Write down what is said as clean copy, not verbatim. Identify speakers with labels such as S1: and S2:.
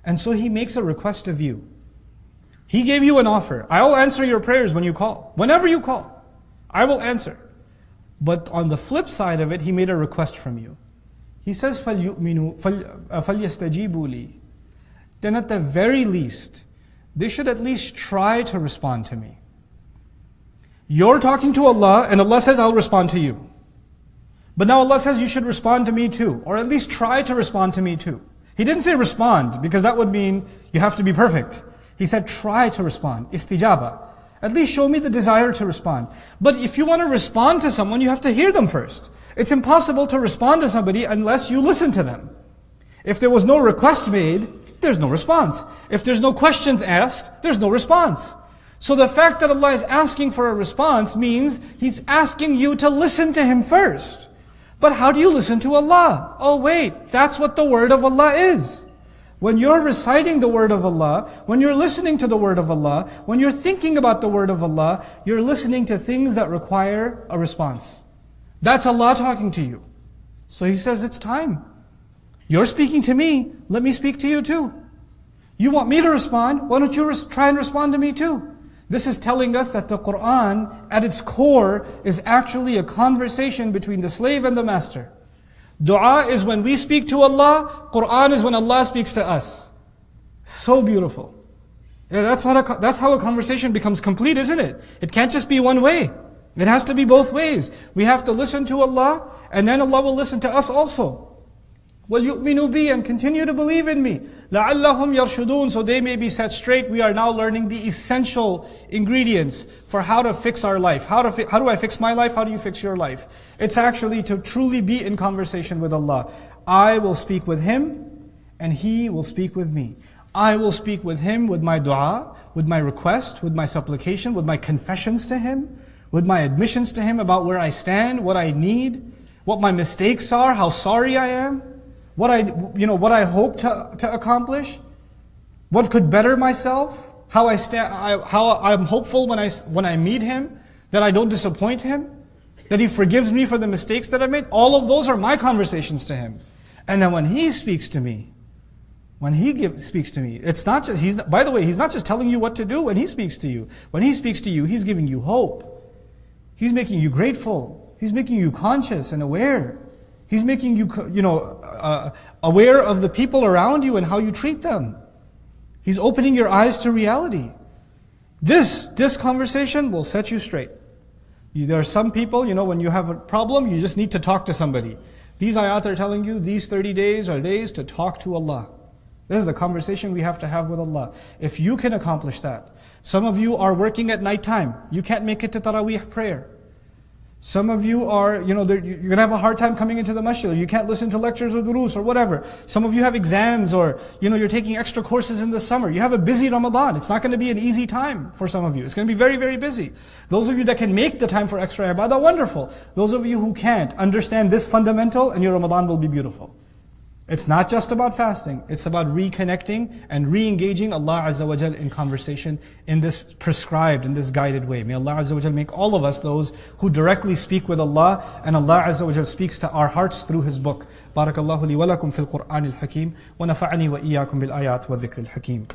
S1: And so He makes a request of you. He gave you an offer. I will answer your prayers when you call. Whenever you call, I will answer. But on the flip side of it, He made a request from you. He says, فَلْيُؤْمِنُوا فَلْيَسْتَجِيبُوا لِي. Then at the very least, they should at least try to respond to me. You're talking to Allah, and Allah says, I'll respond to you. But now Allah says, you should respond to me too, or at least try to respond to me too. He didn't say respond, because that would mean you have to be perfect. He said, try to respond, istijaba. At least show me the desire to respond. But if you want to respond to someone, you have to hear them first. It's impossible to respond to somebody unless you listen to them. If there was no request made, there's no response. If there's no questions asked, there's no response. So the fact that Allah is asking for a response means He's asking you to listen to Him first. But how do you listen to Allah? Oh wait, that's what the word of Allah is. When you're reciting the word of Allah, when you're listening to the word of Allah, when you're thinking about the word of Allah, you're listening to things that require a response. That's Allah talking to you. So He says, it's time. You're speaking to me, let me speak to you too. You want me to respond, why don't you try and respond to me too? This is telling us that the Quran, at its core, is actually a conversation between the slave and the master. Dua is when we speak to Allah, Quran is when Allah speaks to us. So beautiful. Yeah, that's how a conversation becomes complete, isn't it? It can't just be one way. It has to be both ways. We have to listen to Allah, and then Allah will listen to us also. وَلْيُؤْمِنُوا بِي, and continue to believe in me. لَعَلَّهُمْ يَرْشُدُونَ, so they may be set straight. We are now learning the essential ingredients for how to fix our life. How do I fix my life? How do you fix your life? It's actually to truly be in conversation with Allah. I will speak with Him, and He will speak with me. I will speak with Him with my dua, with my request, with my supplication, with my confessions to Him, with my admissions to Him about where I stand, what I need, what my mistakes are, how sorry I am, what I hope to accomplish, what could better myself, how I'm hopeful when I meet Him, that I don't disappoint Him, that He forgives me for the mistakes that I made. All of those are my conversations to Him. And then when He speaks to me, it's not just, by the way, He's not just telling you what to do when He speaks to you. When He speaks to you, He's giving you hope. He's making you grateful. He's making you conscious and aware. He's making you, aware of the people around you and how you treat them. He's opening your eyes to reality. This conversation will set you straight. There are some people, when you have a problem, you just need to talk to somebody. These ayat are telling you these 30 days are days to talk to Allah. This is the conversation we have to have with Allah. If you can accomplish that. Some of you are working at night time. You can't make it to Taraweeh prayer. Some of you are, you're going to have a hard time coming into the masjid. You can't listen to lectures or durus or whatever. Some of you have exams or, you're taking extra courses in the summer. You have a busy Ramadan. It's not going to be an easy time for some of you. It's going to be very, very busy. Those of you that can make the time for extra ibadah, wonderful. Those of you who can't, understand this fundamental and your Ramadan will be beautiful. It's not just about fasting. It's about reconnecting and re-engaging Allah Azza wa Jal in conversation in this prescribed, in this guided way. May Allah Azza wa Jal make all of us those who directly speak with Allah, and Allah Azza wa Jal speaks to our hearts through His book. Barakallahu li wa lakum fil Qur'an al-Hakim wa nafa'ani wa iyyakum bil ayat wa dhikr al-Hakim.